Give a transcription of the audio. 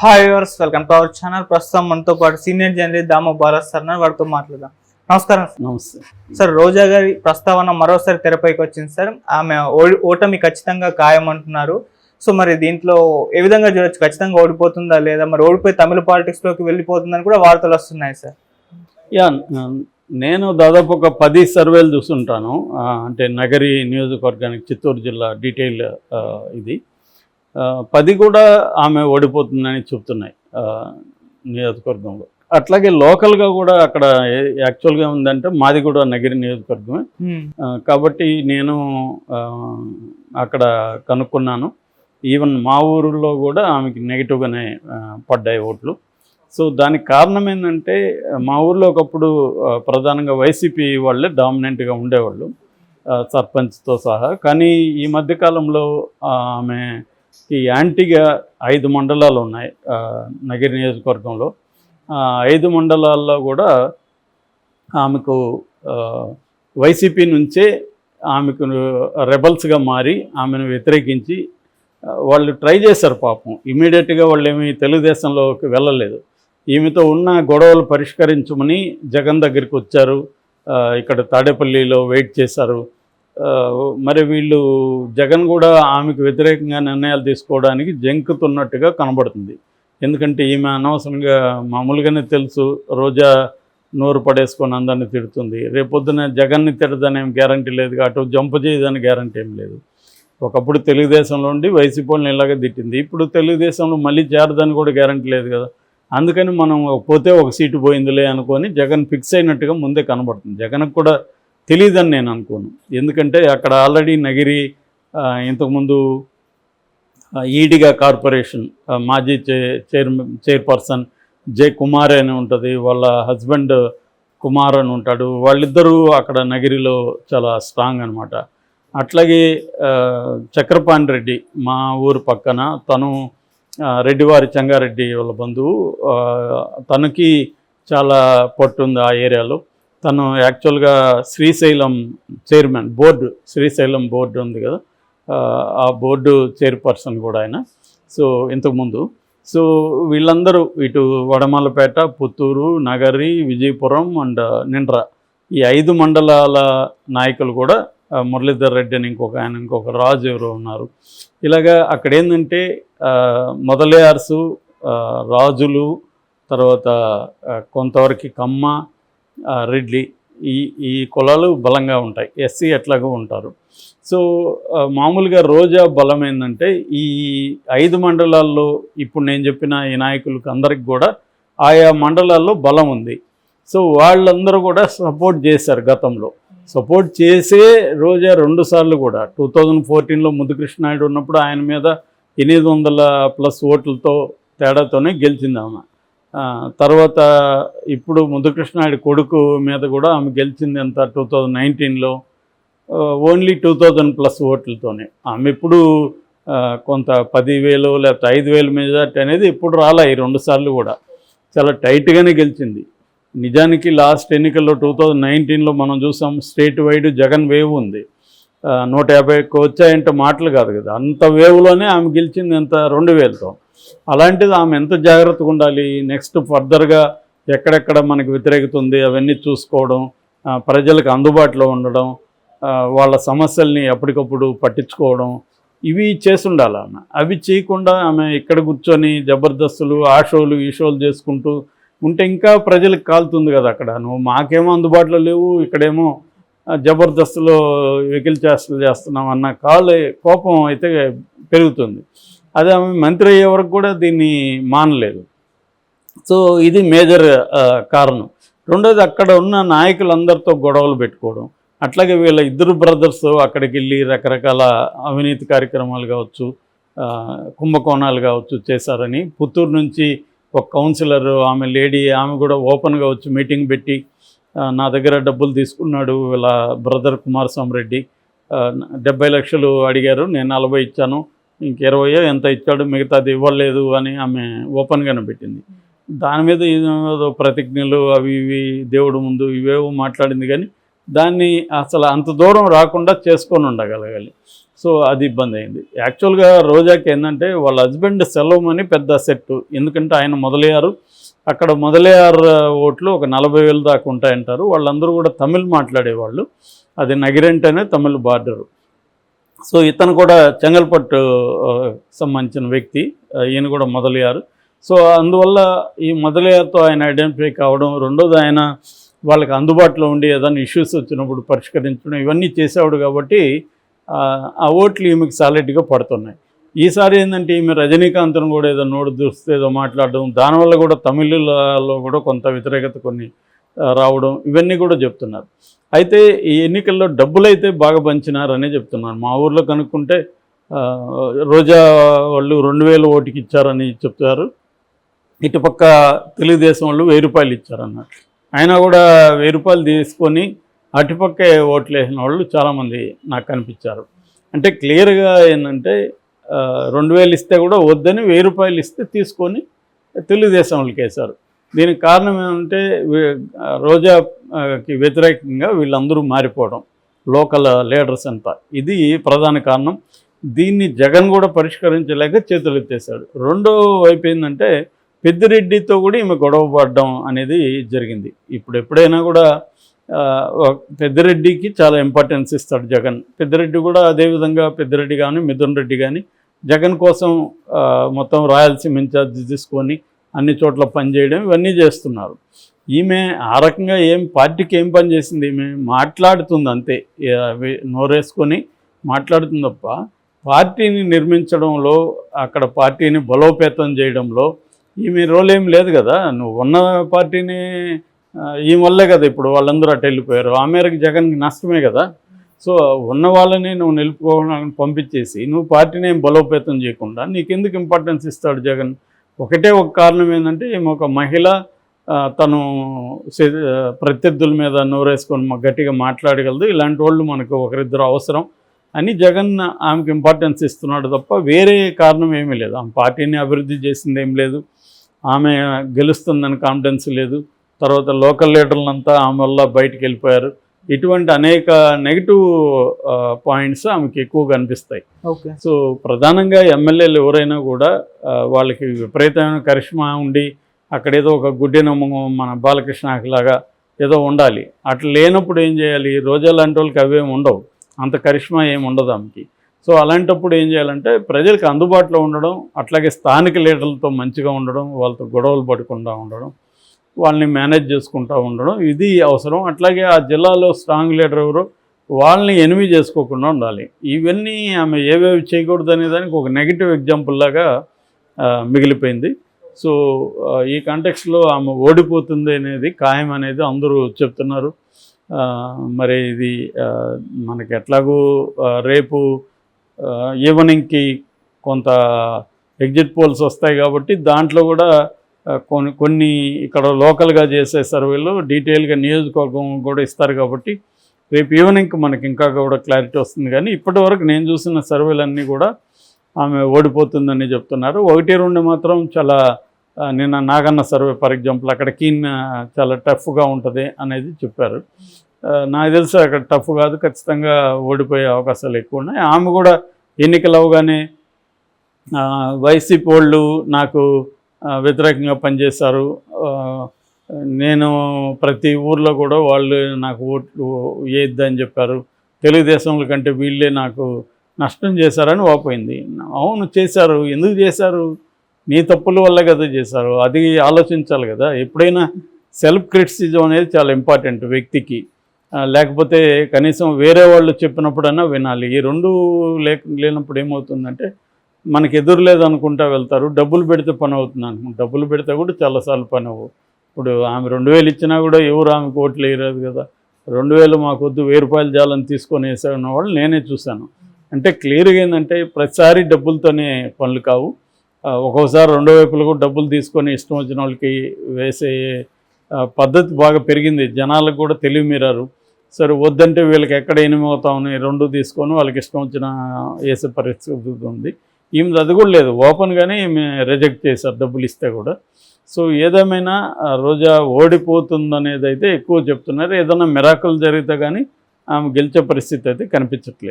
Hi viewers, welcome to our channel. ప్రస్తుతం మనతో పాటు senior journalist Damoh Bharat sir వారితో మాట్లాడదాం. నమస్కారం. నమస్తే సార్, రోజా గారి ప్రస్తావన మరోసారి తెరపైకి వచ్చింది సార్. ఆమె ఓటమి ఖచ్చితంగా ఖాయం అంటున్నారు. సో మరి దీంట్లో ఏ విధంగా చూడొచ్చు? ఖచ్చితంగా ఓడిపోతుందా లేదా? మరి ఓడిపోయి తమిళ పాలిటిక్స్ లోకి వెళ్ళిపోతుందని కూడా వార్తలు వస్తున్నాయి సార్. నేను దాదాపు ఒక 10 సర్వేలు చూస్తుంటాను. అంటే నగరి నియోజకవర్గానికి చిత్తూరు జిల్లా డీటెయిల్ ఇది 10 కూడా ఆమె ఓడిపోతుందని చెప్తున్నాయి నియోజకవర్గంలో. అట్లాగే లోకల్గా కూడా అక్కడ యాక్చువల్గా ఉందంటే మాది కూడా నగరి నియోజకవర్గమే. కాబట్టి నేను అక్కడ కనుక్కున్నాను. ఈవెన్ మా ఊరిలో కూడా ఆమెకి నెగిటివ్గానే పడ్డాయి ఓట్లు. సో దానికి కారణం ఏంటంటే మా ఊర్లో ఒకప్పుడు ప్రధానంగా వైసీపీ వాళ్ళే డామినెంట్గా ఉండేవాళ్ళు, సర్పంచ్తో సహా. కానీ ఈ మధ్యకాలంలో ఆమెకి యాంటీగా 5 మండలాలు ఉన్నాయి నగరి నియోజకవర్గంలో. 5 మండలాల్లో కూడా ఆమెకు వైసీపీ నుంచే ఆమెకు రెబల్స్గా మారి ఆమెను వ్యతిరేకించి వాళ్ళు ట్రై చేశారు. పాపం ఇమీడియట్గా వాళ్ళు ఏమీ తెలుగుదేశంలోకి వెళ్ళలేదు. ఈమెతో ఉన్న గొడవలు పరిష్కరించమని జగన్ దగ్గరికి వచ్చారు. ఇక్కడ తాడేపల్లిలో వెయిట్ చేశారు. మరి వీళ్ళు జగన్ కూడా ఆమెకు వ్యతిరేకంగా నిర్ణయాలు తీసుకోవడానికి జంకుతున్నట్టుగా కనబడుతుంది. ఎందుకంటే ఈమె అనవసరంగా మామూలుగానే తెలుసు, రోజా నోరు పడేసుకొని అందరినీ తిడుతుంది. రేపొద్దున జగన్ని తిడదనేం గ్యారంటీ లేదు, అటు జంపు చేయదని గ్యారంటీ ఏం లేదు. ఒకప్పుడు తెలుగుదేశంలో ఉండి వైసీపీ వాళ్ళని ఇలాగే తిట్టింది, ఇప్పుడు తెలుగుదేశంలో మళ్ళీ చేరదని కూడా గ్యారంటీ లేదు కదా. అందుకని మనం పోతే ఒక సీటు పోయిందిలే అనుకొని జగన్ ఫిక్స్ అయినట్టుగా ముందే కనబడుతుంది. జగన్కి కూడా తెలియదని నేను అనుకోను. ఎందుకంటే అక్కడ ఆల్రెడీ నగిరి ఇంతకుముందు ఈడిగా కార్పొరేషన్ మాజీ చైర్పర్సన్ జే కుమార్ అని ఉంటుంది, వాళ్ళ హస్బెండ్ కుమార్ అని ఉంటాడు. వాళ్ళిద్దరూ అక్కడ నగిరిలో చాలా స్ట్రాంగ్ అనమాట. అట్లాగే చక్రపాణి రెడ్డి మా ఊరు పక్కన, తను రెడ్డివారి చెంగారెడ్డి వాళ్ళ బంధువు. తనకి చాలా పట్టుంది ఆ ఏరియాలో. తను యాక్చువల్గా Srisailam chairman, board Srisailam board ఉంది కదా, ఆ బోర్డు చైర్పర్సన్ కూడా ఆయన. సో ఇంతకుముందు వీళ్ళందరూ ఇటు వడమల్లపేట, పుత్తూరు, నగరి, విజయపురం అండ్ నిండ్ర, ఈ 5 మండలాల నాయకులు కూడా మురళీధర్ రెడ్డి అని ఇంకొక రాజు ఎవరో ఉన్నారు. ఇలాగా అక్కడ ఏంటంటే మొదలయార్సు, రాజులు, తర్వాత కొంతవరకు కమ్మ, రెడ్డి, ఈ కులాలు బలంగా ఉంటాయి. ఎస్సీ ఎట్లాగో ఉంటారు. సో మామూలుగా రోజా బలం ఏంటంటే ఈ 5 మండలాల్లో ఇప్పుడు నేను చెప్పిన ఈ నాయకులకు అందరికి కూడా ఆయా మండలాల్లో బలం ఉంది. సో వాళ్ళందరూ కూడా సపోర్ట్ చేశారు. గతంలో సపోర్ట్ చేసే రోజా 2 సార్లు కూడా 2014లో ముద్దుకృష్ణనాయుడు ఉన్నప్పుడు ఆయన మీద 800+ ఓట్లతో తేడాతోనే గెలిచింది ఆమె. తర్వాత ఇప్పుడు ముద్దుకృష్ణనాయుడు కొడుకు మీద కూడా ఆమె గెలిచింది ఎంత, 2019లో ఓన్లీ 2000+ ఓట్లతోనే. ఆమె ఇప్పుడు కొంత 10,000 లేకపోతే 5,000 మెజార్టీ అనేది ఇప్పుడు రాలే. ఈ 2 సార్లు కూడా చాలా టైట్గానే గెలిచింది. నిజానికి లాస్ట్ ఎన్నికల్లో 2019లో మనం చూసాం, స్టేట్ వైడ్ జగన్ వేవ్ ఉంది. 150 వచ్చాయంటే మాటలు కాదు కదా, అంత వేవ్లోనే ఆమె గెలిచింది ఎంత, 2,000తో. అలాంటిది ఆమె ఎంత జాగ్రత్తగా ఉండాలి. నెక్స్ట్ ఫర్దర్గా ఎక్కడెక్కడ మనకు వ్యతిరేకత ఉంది అవన్నీ చూసుకోవడం, ప్రజలకు అందుబాటులో ఉండడం, వాళ్ళ సమస్యల్ని ఎప్పటికప్పుడు పట్టించుకోవడం, ఇవి చేస్తుండాలి ఆమె. అవి చేయకుండా ఆమె ఇక్కడ కూర్చొని జబర్దస్తులు, ఆ షోలు ఈ షోలు చేసుకుంటూ ఉంటే ఇంకా ప్రజలకు కాలుతుంది కదా. అక్కడ నువ్వు మాకేమో అందుబాటులో లేవు, ఇక్కడేమో జబర్దస్తులో వెకిల్ చేష్టలు చేస్తున్నాం అన్న కోపం అయితే పెరుగుతుంది. అదే ఆమె మంత్రి అయ్యే వరకు కూడా దీన్ని మానలేదు. సో ఇది మేజర్ కారణం. రెండోది, అక్కడ ఉన్న నాయకులందరితో గొడవలు పెట్టుకోవడం. అట్లాగే వీళ్ళ 2 బ్రదర్స్ అక్కడికి వెళ్ళి రకరకాల అవినీతి కార్యక్రమాలు కావచ్చు, కుంభకోణాలు కావచ్చు చేశారని. పుత్తూరు నుంచి ఒక కౌన్సిలర్, ఆమె లేడీ, ఆమె కూడా ఓపెన్గా వచ్చి మీటింగ్ పెట్టి నా దగ్గర డబ్బులు తీసుకున్నాడు వీళ్ళ బ్రదర్ కుమారస్వామి రెడ్డి, 70 లక్షలు అడిగారు, నేను 40 ఇచ్చాను, ఇంక 20 ఎంత ఇచ్చాడు, మిగతాది ఇవ్వలేదు అని ఆమె ఓపెన్గానే పెట్టింది. దాని మీద ఏదో ప్రతిజ్ఞలు అవి ఇవి దేవుడు ముందు ఇవేవో మాట్లాడింది. కానీ దాన్ని అసలు అంత దూరం రాకుండా చేసుకొని ఉండగలగాలి. సో అది ఇబ్బంది అయింది. యాక్చువల్గా రోజాకి ఏంటంటే వాళ్ళ హస్బెండ్ సెలవుమని పెద్ద సెట్, ఎందుకంటే ఆయన మొదలయ్యారు, అక్కడ మొదలయ్యారు ఓట్లు ఒక 40,000 దాకా ఉంటాయంటారు. వాళ్ళందరూ కూడా తమిళ్ మాట్లాడేవాళ్ళు, అది నగిరెంటనే తమిళ్ బార్డరు. సో ఇతను కూడా చెంగల్పట్టు సంబంధించిన వ్యక్తి, ఈయన కూడా మొదలయ్యారు. సో అందువల్ల ఈ మొదలయ్యారుతో ఆయన ఐడెంటిఫై కావడం, రెండోది ఆయన వాళ్ళకి అందుబాటులో ఉండి ఏదైనా ఇష్యూస్ వచ్చినప్పుడు పరిష్కరించడం ఇవన్నీ చేసేవాడు కాబట్టి ఆ ఓట్లు ఈమెకి సాలిడ్గా పడుతున్నాయి. ఈసారి ఏంటంటే ఈమె రజనీకాంత్ను కూడా ఏదో నోటు దూస్తే ఏదో మాట్లాడడం, దానివల్ల కూడా తమిళలో కూడా కొంత వ్యతిరేకత కొన్ని రావడం, ఇవన్నీ కూడా చెప్తున్నారు. అయితే ఈ ఎన్నికల్లో డబ్బులైతే బాగా పంచినారనే చెప్తున్నారు. మా ఊర్లో కనుక్కుంటే రోజా వాళ్ళు 2,000 ఓటుకి ఇచ్చారని చెప్తారు. ఇటుపక్క తెలుగుదేశం వాళ్ళు 1,000 రూపాయలు ఇచ్చారన్నట్టు. అయినా కూడా 1,000 రూపాయలు తీసుకొని అటుపక్కే ఓట్లు వేసిన వాళ్ళు చాలామంది నాకు కనిపించారు. అంటే క్లియర్గా ఏంటంటే 2,000 ఇస్తే కూడా వద్దని 1,000 రూపాయలు ఇస్తే తీసుకొని తెలుగుదేశం వాళ్ళకి వేశారు. దీనికి కారణం ఏమంటే రోజాకి వ్యతిరేకంగా వీళ్ళందరూ మారిపోవడం, లోకల్ లీడర్స్ అంతా, ఇది ప్రధాన కారణం. దీన్ని జగన్ కూడా పరిష్కరించలేక చేతులు ఎత్తేసాడు. రెండో వైపు ఏంటంటే పెద్దిరెడ్డితో కూడా ఈమె గొడవ పడడం అనేది జరిగింది. ఇప్పుడు ఎప్పుడైనా కూడా పెద్దిరెడ్డికి చాలా ఇంపార్టెన్స్ ఇస్తాడు జగన్. పెద్దిరెడ్డి కూడా అదేవిధంగా పెద్దిరెడ్డి కానీ మిథున్ రెడ్డి కానీ జగన్ కోసం మొత్తం రాయలసీమ ఇన్ఛార్జ్ తీసుకొని అన్ని చోట్ల పనిచేయడం ఇవన్నీ చేస్తున్నారు. ఈమె ఆ రకంగా పార్టీకి ఏం పని చేసింది? ఈమె మాట్లాడుతుంది అంతే, నోరేసుకొని మాట్లాడుతుంది తప్ప పార్టీని నిర్మించడంలో, అక్కడ పార్టీని బలోపేతం చేయడంలో ఈమె రోల్ ఏం లేదు కదా. నువ్వు ఉన్న పార్టీని ఈ వల్లే కదా ఇప్పుడు వాళ్ళందరూ అటు వెళ్ళిపోయారు. ఆ మేరకు జగన్కి నష్టమే కదా. సో ఉన్న వాళ్ళని నువ్వు నిలుపుకోవడానికి పంపించేసి నువ్వు పార్టీని ఏం బలోపేతం చేయకుండా నీకెందుకు ఇంపార్టెన్స్ ఇస్తాడు జగన్? ఒకటే ఒక కారణం ఏంటంటే ఈమె ఒక మహిళ, తను ప్రత్యర్థుల మీద నోరేసుకొని గట్టిగా మాట్లాడగలదు, ఇలాంటి వాళ్ళు మనకు ఒకరిద్దరు అవసరం అని జగన్ ఆమెకు ఇంపార్టెన్స్ ఇస్తున్నాడు తప్ప వేరే కారణం ఏమీ లేదు. ఆమె పార్టీని అభివృద్ధి చేసింది ఏం లేదు, ఆమె గెలుస్తుందని కాన్ఫిడెన్స్ లేదు, తర్వాత లోకల్ లీడర్లంతా ఆమె వల్ల బయటికి వెళ్ళిపోయారు. ఇటువంటి అనేక నెగిటివ్ పాయింట్స్ ఆమెకి ఎక్కువ కనిపిస్తాయి. ఓకే. సో ప్రధానంగా ఎమ్మెల్యేలు ఎవరైనా కూడా వాళ్ళకి విపరీతమైన కరిష్మా ఉండి అక్కడ ఏదో ఒక గుడ్డి నమ్మకం మన బాలకృష్ణ లాగా ఏదో ఉండాలి. అట్లా లేనప్పుడు ఏం చేయాలి? రోజా లాంటి వాళ్ళకి అవేమి ఉండవు, అంత కరిష్మా ఏమి ఉండదు ఆమెకి. సో అలాంటప్పుడు ఏం చేయాలంటే ప్రజలకు అందుబాటులో ఉండడం, అట్లాగే స్థానిక లీడర్లతో మంచిగా ఉండడం, వాళ్ళతో గొడవలు పడకుండా ఉండడం, వాళ్ళని మేనేజ్ చేసుకుంటూ ఉండడం, ఇది అవసరం. అట్లాగే ఆ జిల్లాలో స్ట్రాంగ్ లీడర్ ఎవరో వాళ్ళని ఎనిమి చేసుకోకుండా ఉండాలి. ఇవన్నీ ఆమె ఏవేవి చేయకూడదు అనే దానికి ఒక నెగిటివ్ ఎగ్జాంపుల్ లాగా మిగిలిపోయింది. సో ఈ కాంటెక్స్లో ఆమె ఓడిపోతుంది అనేది ఖాయం అనేది అందరూ చెప్తున్నారు. మరి ఇది మనకి ఎట్లాగూ రేపు ఈవినింగ్కి కొంత ఎగ్జిట్ పోల్స్ వస్తాయి కాబట్టి దాంట్లో కూడా కొన్ని ఇక్కడ లోకల్గా చేసే సర్వేలు డీటెయిల్గా నియోజకవర్గం కూడా ఇస్తారు కాబట్టి రేపు ఈవినింగ్కి మనకి ఇంకా కూడా క్లారిటీ వస్తుంది. కానీ ఇప్పటివరకు నేను చూసిన సర్వేలన్నీ కూడా ఆమె ఓడిపోతుందని చెప్తున్నారు. 1-2 మాత్రం చాలా, నిన్న నాగన్న సర్వే ఫర్ ఎగ్జాంపుల్ అక్కడ చాలా టఫ్గా ఉంటుంది అనేది చెప్పారు. నాకు తెలుసు అక్కడ టఫ్ కాదు, ఖచ్చితంగా ఓడిపోయే అవకాశాలు ఎక్కువ ఉన్నాయి. ఆమె కూడా ఎన్నికలు అవగానే వైసీపీ వాళ్ళు నాకు వ్యతిరేకంగా పనిచేశారు, నేను ప్రతి ఊర్లో కూడా వాళ్ళు నాకు ఓట్లు వేయద్దని చెప్పారు, తెలుగుదేశంల కంటే వీళ్ళే నాకు నష్టం చేశారని వాపోయింది. అవును చేశారు, ఎందుకు చేశారు? నీ తప్పుల వల్ల కదా చేశారు, అది ఆలోచించాలి కదా. ఎప్పుడైనా సెల్ఫ్ క్రిటిసిజం అనేది చాలా ఇంపార్టెంట్ వ్యక్తికి, లేకపోతే కనీసం వేరే వాళ్ళు చెప్పినప్పుడైనా వినాలి. ఈ రెండు లేనప్పుడు ఏమవుతుందంటే మనకి ఎదురు లేదనుకుంటా వెళ్తారు, డబ్బులు పెడితే పని అవుతుంది అనుకుంటా. డబ్బులు పెడితే కూడా చాలాసార్లు పని అవ్వవు. ఇప్పుడు ఆమె 2,000 ఇచ్చినా కూడా ఎవరు ఆమెకు ఓట్లు వేయలేదు కదా. 2,000 మాకొద్దు, 1,000 రూపాయలు జాలని తీసుకొని వేసాన్న వాళ్ళు నేనే చూశాను. అంటే క్లియర్గా ఏంటంటే ప్రతిసారి డబ్బులతోనే పనులు కావు. ఒక్కోసారి రెండో వైపులు కూడా డబ్బులు తీసుకొని ఇష్టం వచ్చిన వాళ్ళకి వేసే పద్ధతి బాగా పెరిగింది. జనాలకు కూడా తెలివి మీరారు. సరే వద్దంటే వీళ్ళకి ఎక్కడ ఎనిమి అవుతామని 2 తీసుకొని వాళ్ళకి ఇష్టం వచ్చిన వేసే పరిస్థితి ఉంది. ఈమె అది కూడా లేదు, ఓపెన్గానే ఈమె రిజెక్ట్ చేశారు డబ్బులు ఇస్తే కూడా. సో ఏదేమైనా రోజా ఓడిపోతుందనేది అయితే ఎక్కువ చెప్తున్నారు. ఏదైనా మిరాకులు జరిగితే కానీ ఆమె గెలిచే పరిస్థితి అయితే కనిపించట్లేదు.